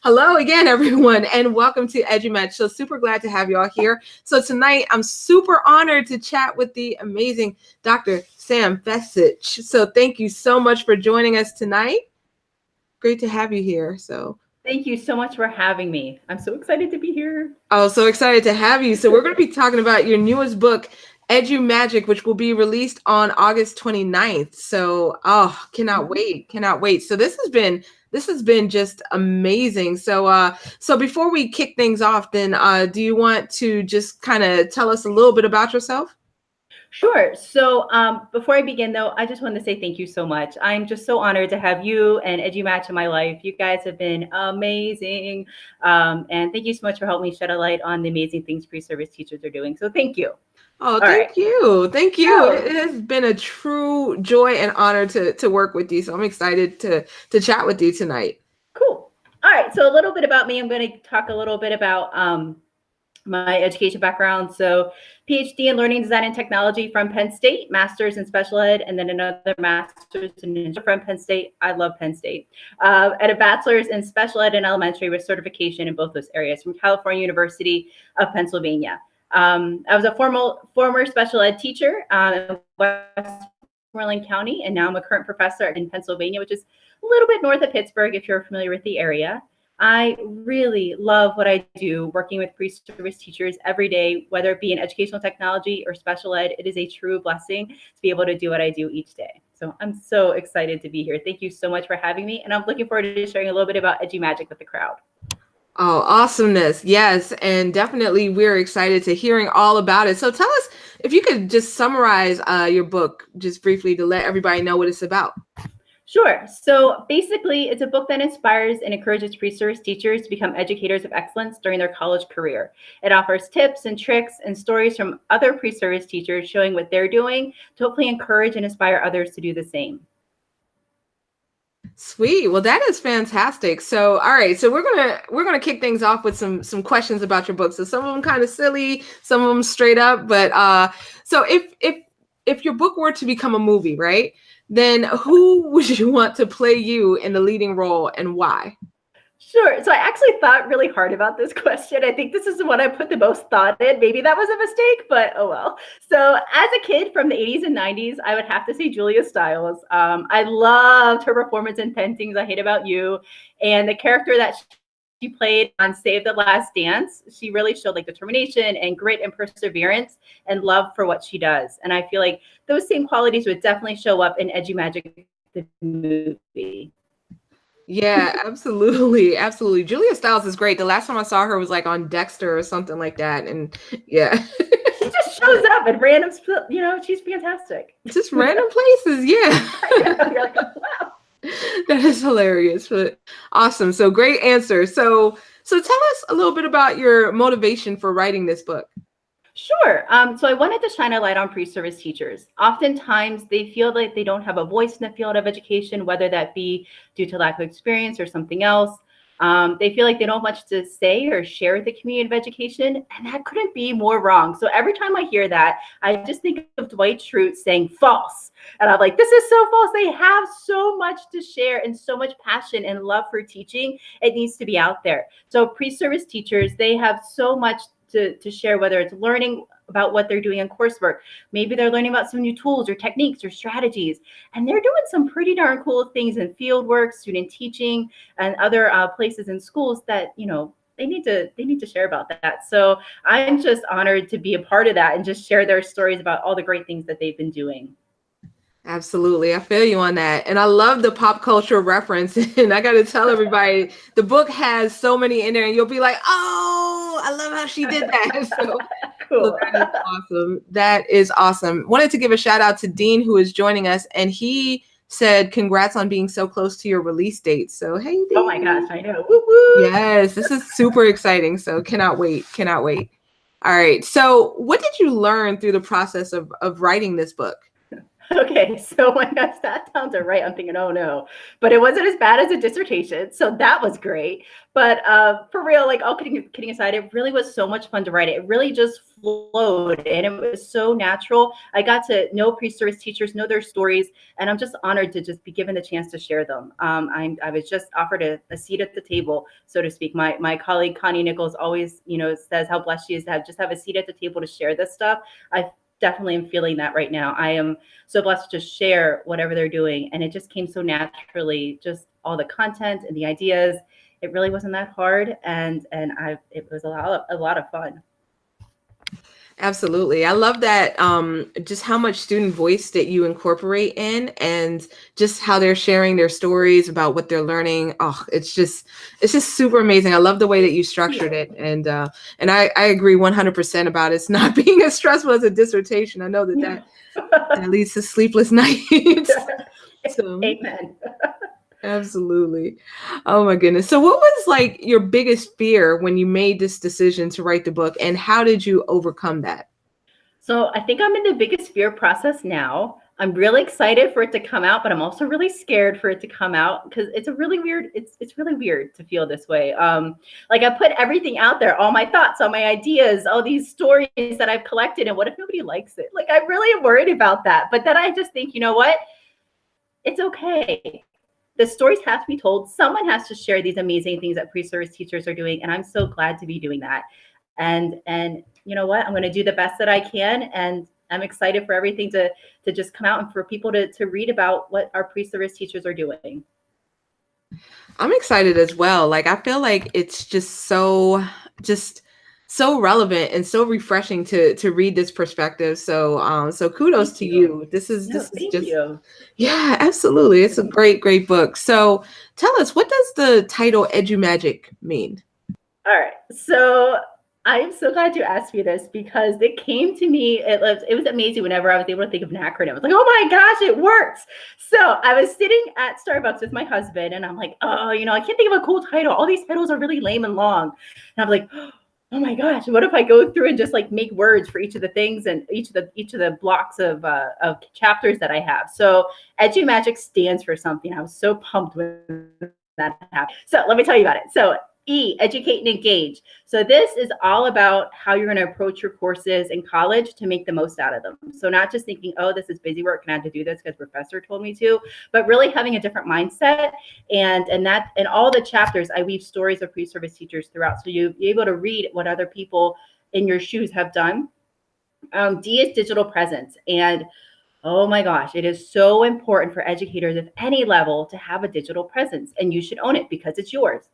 Hello again, everyone, and welcome to EduMatch. So super glad to have you all here. So tonight, I'm super honored to chat with the amazing Dr. Sam Fecich. So thank you so much for joining us tonight. Great to have you here. Thank you so much for having me. I'm so excited to be here. Oh, so excited to have you. So we're going to be talking about your newest book, EduMagic, which will be released on August 29th. So, cannot wait. So this has been just amazing. So before we kick things off, then do you want to just kind of tell us a little bit about yourself? Sure. So before I begin, though, I just want to say thank you so much. I'm just so honored to have you and EduMatch in my life. You guys have been amazing. And thank you so much for helping me shed a light on the amazing things pre-service teachers are doing. So thank you. Oh, thank you. Thank you. It has been a true joy and honor to work with you. So I'm excited to chat with you tonight. Cool. All right. So a little bit about me. I'm going to talk a little bit about my education background. So PhD in Learning Design and Technology from Penn State, Master's in Special Ed, and then another Master's from Penn State. I love Penn State. And a Bachelor's in Special Ed and Elementary with certification in both those areas from California University of Pennsylvania. I was a former special ed teacher in Westmoreland County, and now I'm a current professor in Pennsylvania, which is a little bit north of Pittsburgh, if you're familiar with the area. I really love what I do, working with pre-service teachers every day, whether it be in educational technology or special ed. It is a true blessing to be able to do what I do each day. So I'm so excited to be here. Thank you so much for having me. And I'm looking forward to sharing a little bit about EduMagic with the crowd. Oh, awesomeness. Yes. And definitely we're excited to hearing all about it. So tell us, if you could just summarize your book just briefly to let everybody know what it's about. Sure. So basically, it's a book that inspires and encourages pre-service teachers to become educators of excellence during their college career. It offers tips and tricks and stories from other pre-service teachers showing what they're doing to hopefully encourage and inspire others to do the same. Sweet. Well, that is fantastic. So, all right. So we're gonna kick things off with some questions about your book. So some of them kind of silly, some of them straight up. But so if your book were to become a movie, right? Then who would you want to play you in the leading role and why? Sure. So I actually thought really hard about this question. I think this is the one I put the most thought in. Maybe that was a mistake, but oh well. So as a kid from the 80s and 90s, I would have to say Julia Stiles. I loved her performance in 10 Things I Hate About You. And the character that she played on Save the Last Dance, she really showed like determination and grit and perseverance and love for what she does. And I feel like those same qualities would definitely show up in EduMagic, the movie. Yeah, absolutely. Absolutely. Julia Stiles is great. The last time I saw her was like on Dexter or something like that. And yeah. She just shows up at random, she's fantastic. Just random places. Yeah. You're like, wow. That is hilarious. But awesome. So great answer. So tell us a little bit about your motivation for writing this book. Sure. So I wanted to shine a light on pre-service teachers. Oftentimes they feel like they don't have a voice in the field of education, whether that be due to lack of experience or something else. They feel like they don't have much to say or share with the community of education, and that couldn't be more wrong. So every time I hear that, I just think of Dwight Schrute saying false. And I'm like, this is so false. They have so much to share and so much passion and love for teaching. It needs to be out there. So pre-service teachers, they have so much to share, whether it's learning about what they're doing in coursework. Maybe they're learning about some new tools or techniques or strategies. And they're doing some pretty darn cool things in field work, student teaching, and other places in schools that, they need to share about that. So I'm just honored to be a part of that and just share their stories about all the great things that they've been doing. Absolutely. I feel you on that. And I love the pop culture reference. And I got to tell everybody, the book has so many in there and you'll be like, oh, I love how she did that. So, cool. So that is awesome. That is awesome. Wanted to give a shout out to Dean, who is joining us. And he said, congrats on being so close to your release date. So, hey, Dean. Oh my gosh, I know. Woo woo. Yes, this is super exciting. So cannot wait. Cannot wait. All right. So what did you learn through the process of writing this book? Okay, so when I sat down to write, I'm thinking, oh no, but it wasn't as bad as a dissertation, so that was great. But for real, like all kidding aside, it really was so much fun to write it. It really just flowed, and it was so natural. I got to know pre-service teachers, know their stories, and I'm just honored to just be given the chance to share them. I was just offered a seat at the table, so to speak. My colleague Connie Nichols always, says how blessed she is to have a seat at the table to share this stuff. I definitely am feeling that right now. I am so blessed to share whatever they're doing. And it just came so naturally, just all the content and the ideas. It really wasn't that hard. And it was a lot of fun. Absolutely. I love that, just how much student voice that you incorporate in, and just how they're sharing their stories about what they're learning. Oh, it's just super amazing. I love the way that you structured it. And I agree 100% about it's not being as stressful as a dissertation. I know that leads to sleepless nights. So Amen. absolutely. Oh my goodness. So what was like your biggest fear when you made this decision to write the book, and how did you overcome that? So I think I'm in the biggest fear process now. I'm really excited for it to come out, but I'm also really scared for it to come out because it's really weird to feel this way. Like I put everything out there, all my thoughts, all my ideas, all these stories that I've collected, and what if nobody likes it? Like I really am worried about that. But then I just think, you know what? It's okay. The stories have to be told. Someone has to share these amazing things that pre-service teachers are doing, and I'm so glad to be doing that. And you know what? I'm going to do the best that I can, and I'm excited for everything to just come out and for people to read about what our pre-service teachers are doing. I'm excited as well. Like I feel like it's just so relevant and so refreshing to read this perspective. So kudos Thank to you. you. This is Thank just, you. yeah, absolutely. It's a great book. So tell us, what does the title EduMagic mean? All right. So I am so glad you asked me this because it came to me. It was amazing whenever I was able to think of an acronym. I was like, oh my gosh, it works. So I was sitting at Starbucks with my husband, and I'm like, oh, I can't think of a cool title. All these titles are really lame and long. And I'm like, oh my gosh, what if I go through and just like make words for each of the things and each of the blocks of chapters that I have. So EduMagic stands for something. I was so pumped when that happened. So let me tell you about it. So educate and engage. So this is all about how you're going to approach your courses in college to make the most out of them. So not just thinking, oh, this is busy work and I have to do this because professor told me to, but really having a different mindset. And that in all the chapters, I weave stories of pre-service teachers throughout. So you're able to read what other people in your shoes have done. D is digital presence. And oh my gosh, it is so important for educators of any level to have a digital presence, and you should own it because it's yours.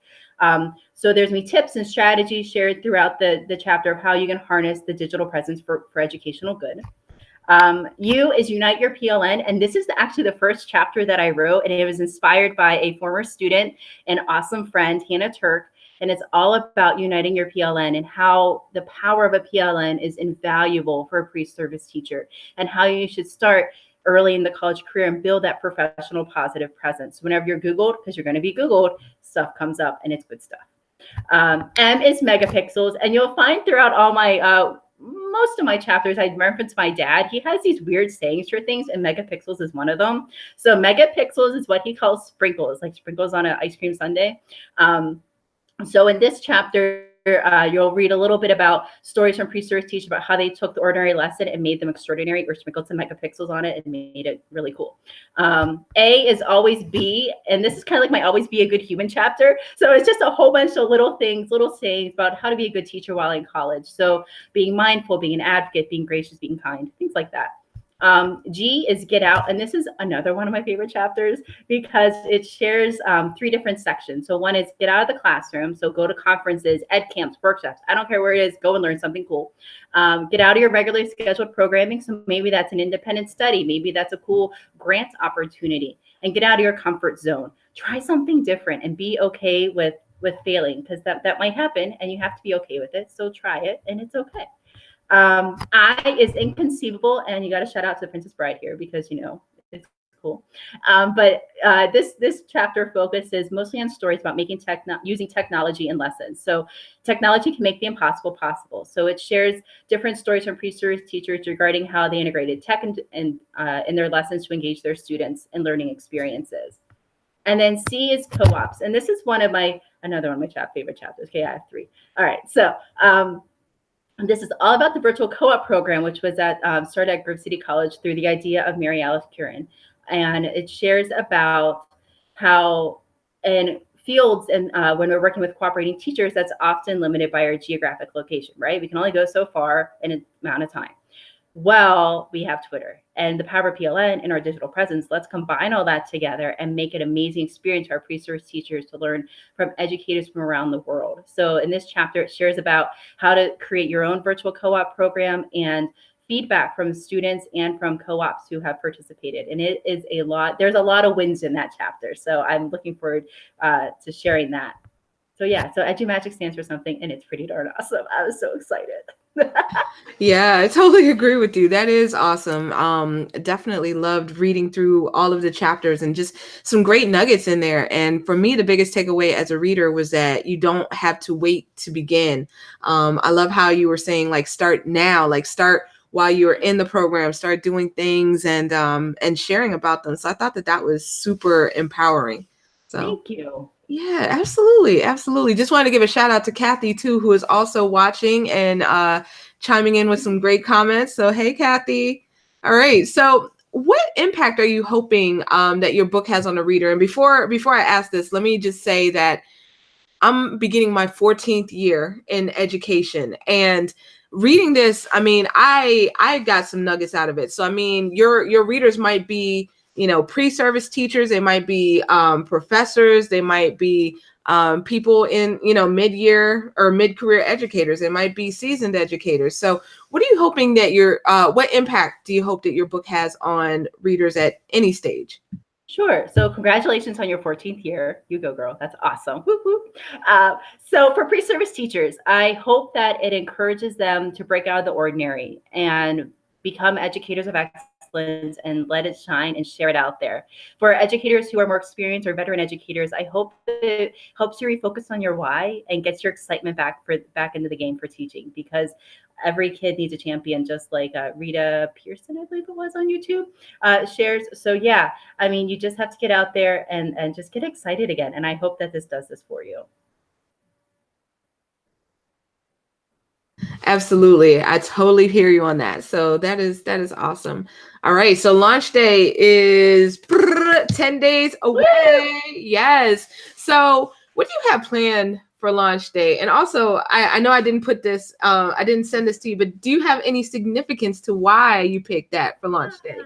So there's me tips and strategies shared throughout the chapter of how you can harness the digital presence for educational good. U is Unite Your PLN, and this is actually the first chapter that I wrote, and it was inspired by a former student and awesome friend, Hannah Turk, and it's all about uniting your PLN and how the power of a PLN is invaluable for a pre-service teacher, and how you should start early in the college career and build that professional positive presence. Whenever you're Googled, because you're going to be Googled, stuff comes up and it's good stuff. M is megapixels, and you'll find throughout all my most of my chapters, I reference my dad. He has these weird sayings for things, and megapixels is one of them. So megapixels is what he calls sprinkles, like sprinkles on an ice cream sundae. So in this chapter, you'll read a little bit about stories from pre-service teachers about how they took the ordinary lesson and made them extraordinary, or sprinkled some megapixels on it and made it really cool. A is always be, and this is kind of like my always be a good human chapter. So it's just a whole bunch of little things, little sayings about how to be a good teacher while in college. So being mindful, being an advocate, being gracious, being kind, things like that. G is get out, and this is another one of my favorite chapters because it shares 3 different sections. So one is get out of the classroom, so go to conferences, ed camps, workshops. I don't care where it is, go and learn something cool. Get out of your regularly scheduled programming, so maybe that's an independent study, maybe that's a cool grant opportunity, and get out of your comfort zone. Try something different and be okay with failing, because that might happen and you have to be okay with it. So try it and it's okay. I is inconceivable, and you got to shout out to Princess Bride here because it's cool. But this chapter focuses mostly on stories about using technology in lessons. So technology can make the impossible possible. So it shares different stories from pre-service teachers regarding how they integrated tech in their lessons to engage their students in learning experiences. And then C is co-ops. And this is another one of my favorite chapters. Okay, I have 3. All right. So this is all about the virtual co-op program, which was started at Grove City College through the idea of Mary Alice Curran. And it shares about how in fields and when we're working with cooperating teachers, that's often limited by our geographic location, right? We can only go so far in an amount of time. Well, we have Twitter and the power of PLN and our digital presence. Let's combine all that together and make an amazing experience for our pre-service teachers to learn from educators from around the world. So in this chapter, it shares about how to create your own virtual co-op program and feedback from students and from co-ops who have participated. And it is a lot. There's a lot of wins in that chapter. So I'm looking forward to sharing that. So yeah, so EduMagic stands for something, and it's pretty darn awesome. I was so excited. Yeah, I totally agree with you. That is awesome. Definitely loved reading through all of the chapters and just some great nuggets in there. And for me, the biggest takeaway as a reader was that you don't have to wait to begin. I love how you were saying, like, start now, like start while you're in the program, start doing things and sharing about them. So I thought that was super empowering. So thank you. Yeah, absolutely. Absolutely. Just wanted to give a shout out to Kathy too, who is also watching and chiming in with some great comments. So, hey, Kathy. All right. So what impact are you hoping that your book has on the reader? And before I ask this, let me just say that I'm beginning my 14th year in education, and reading this, I mean, I got some nuggets out of it. So, I mean, your readers might be, pre-service teachers, they might be professors, they might be people in, mid-year or mid-career educators, they might be seasoned educators. So what are you hoping that what impact do you hope that your book has on readers at any stage? Sure. So congratulations on your 14th year. You go, girl. That's awesome. Whoop, whoop. So for pre-service teachers, I hope that it encourages them to break out of the ordinary and become educators of excellence and let it shine and share it out there. For educators who are more experienced or veteran educators, I hope that it helps you refocus on your why and gets your excitement back into the game for teaching, because every kid needs a champion, just like Rita Pearson, I believe it was, on YouTube, shares. So yeah, I mean, you just have to get out there and just get excited again. And I hope that this does this for you. Absolutely. I totally hear you on that. So that is awesome. All right. So launch day is 10 days away. Woo! Yes. So what do you have planned for launch day? And also, I know I didn't put this, I didn't send this to you, but do you have any significance to why you picked that for launch day?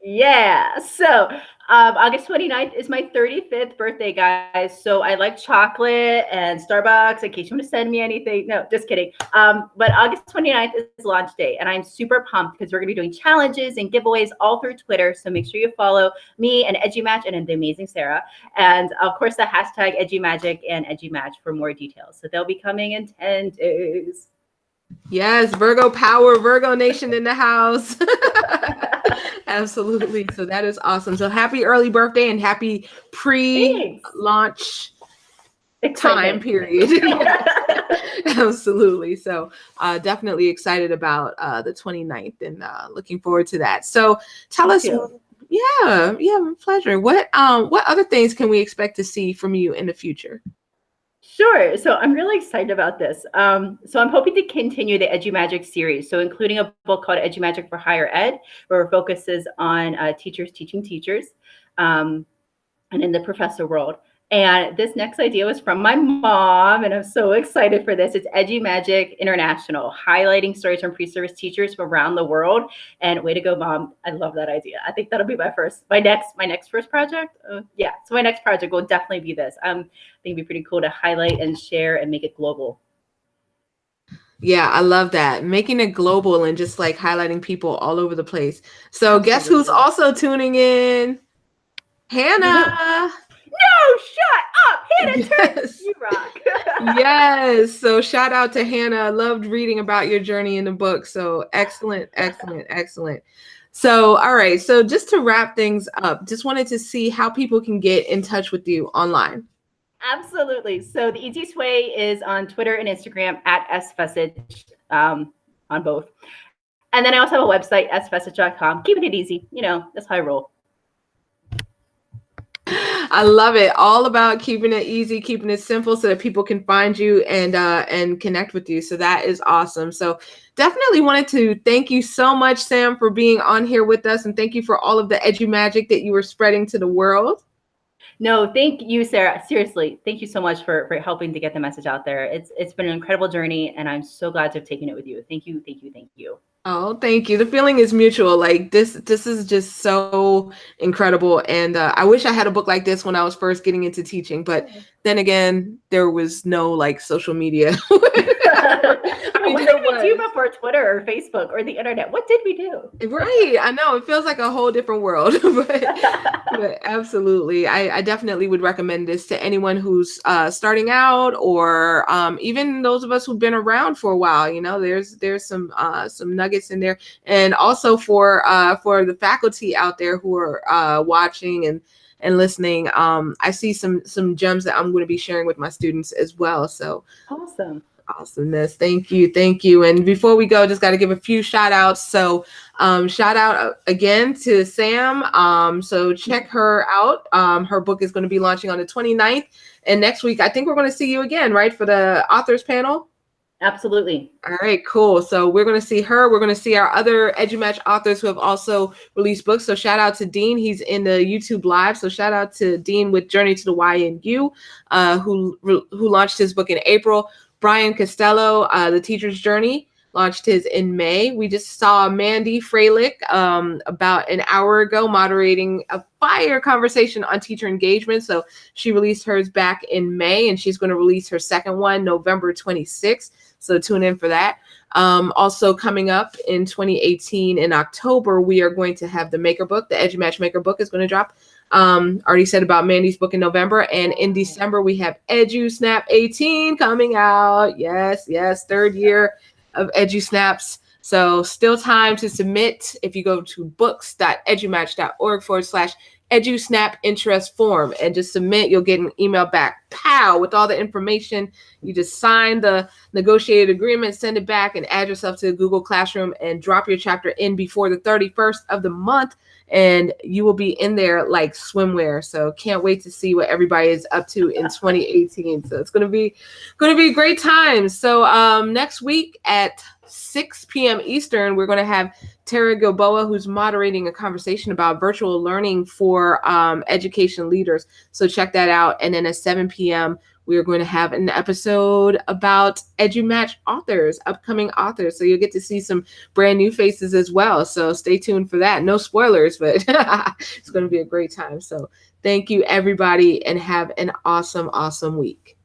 Yeah. So August 29th is my 35th birthday, guys. So I like chocolate and Starbucks in case you want to send me anything. No, just kidding. But August 29th is launch day, and I'm super pumped because we're going to be doing challenges and giveaways all through Twitter. So make sure you follow me and EduMatch and the amazing Sarah. And of course, the hashtag EduMagic and EduMatch for more details. So they'll be coming in 10 days. Yes, Virgo power, Virgo Nation in the house. Absolutely. So that is awesome. So happy early birthday and happy pre-launch time period. Absolutely. So definitely excited about the 29th and looking forward to that. So tell us, yeah, pleasure. What other things can we expect to see from you in the future? Sure. So I'm really excited about this. So I'm hoping to continue the EduMagic series, so including a book called EduMagic for Higher Ed, where it focuses on teachers teaching teachers and in the professor world. And this next idea was from my mom, and I'm so excited for this. It's EduMagic International, highlighting stories from pre-service teachers from around the world. And way to go, Mom. I love that idea. I think that'll be my next first project. Yeah, so my next project will definitely be this. I think it'd be pretty cool to highlight and share and make it global. Yeah, I love that. Making it global and just like highlighting people all over the place. So guess who's also tuning in? Hannah. No, shut up. Hannah, yes. You rock. Yes. So shout out to Hannah. I loved reading about your journey in the book. So excellent. So, all right. So just to wrap things up, just wanted to see how people can get in touch with you online. Absolutely. So the easiest way is on Twitter and Instagram at sfecich, on both. And then I also have a website, sfecich.com. Keeping it easy. That's how I roll. I love it. All about keeping it easy, keeping it simple so that people can find you and connect with you. So that is awesome. So definitely wanted to thank you so much, Sam, for being on here with us. And thank you for all of the edu magic that you were spreading to the world. No, thank you, Sarah. Seriously, thank you so much for helping to get the message out there. It's been an incredible journey, and I'm so glad to have taken it with you. Thank you, thank you, thank you. Oh, thank you. The feeling is mutual. Like this is just so incredible. And I wish I had a book like this when I was first getting into teaching. But then again, there was no like social media. I mean, what did we do before Twitter or Facebook or the internet? What did we do? Right. I know it feels like a whole different world, but absolutely. I definitely would recommend this to anyone who's starting out or even those of us who've been around for a while. There's some nuggets in there, and also for the faculty out there who are watching and listening. I see some gems that I'm going to be sharing with my students as well. So awesome. Awesomeness. Thank you. Thank you. And before we go, just got to give a few shout outs. So shout out again to Sam. So check her out. Her book is going to be launching on the 29th. And next week, I think we're going to see you again, right? For the authors panel. Absolutely. All right, cool. So we're going to see her. We're going to see our other EduMatch authors who have also released books. So shout out to Dean. He's in the YouTube live. So shout out to Dean with Journey to the Y and U, who launched his book in April. Brian Costello, The Teacher's Journey, launched his in May. We just saw Mandy Freilich about an hour ago moderating a fire conversation on teacher engagement. So she released hers back in May, and she's going to release her second one November 26th. So tune in for that. Also coming up in 2018 in October, we are going to have the Maker book. The EduMatch Maker book is going to drop. Already said about Mandy's book in November, and in December we have EduSnap 18 coming out. Yes, third year of EduSnaps. So still time to submit. If you go to books.edumatch.org/EduSnap interest form and just submit, you'll get an email back, pow, with all the information. You just sign the negotiated agreement, send it back, and add yourself to the Google Classroom and drop your chapter in before the 31st of the month, and you will be in there like swimwear. So can't wait to see what everybody is up to in 2018. So it's gonna be great times. So next week at 6 p.m. Eastern, we're going to have Tara Gilboa, who's moderating a conversation about virtual learning for education leaders. So check that out. And then at 7 p.m., we are going to have an episode about EduMatch authors, upcoming authors. So you'll get to see some brand new faces as well. So stay tuned for that. No spoilers, but it's going to be a great time. So thank you, everybody, and have an awesome, awesome week.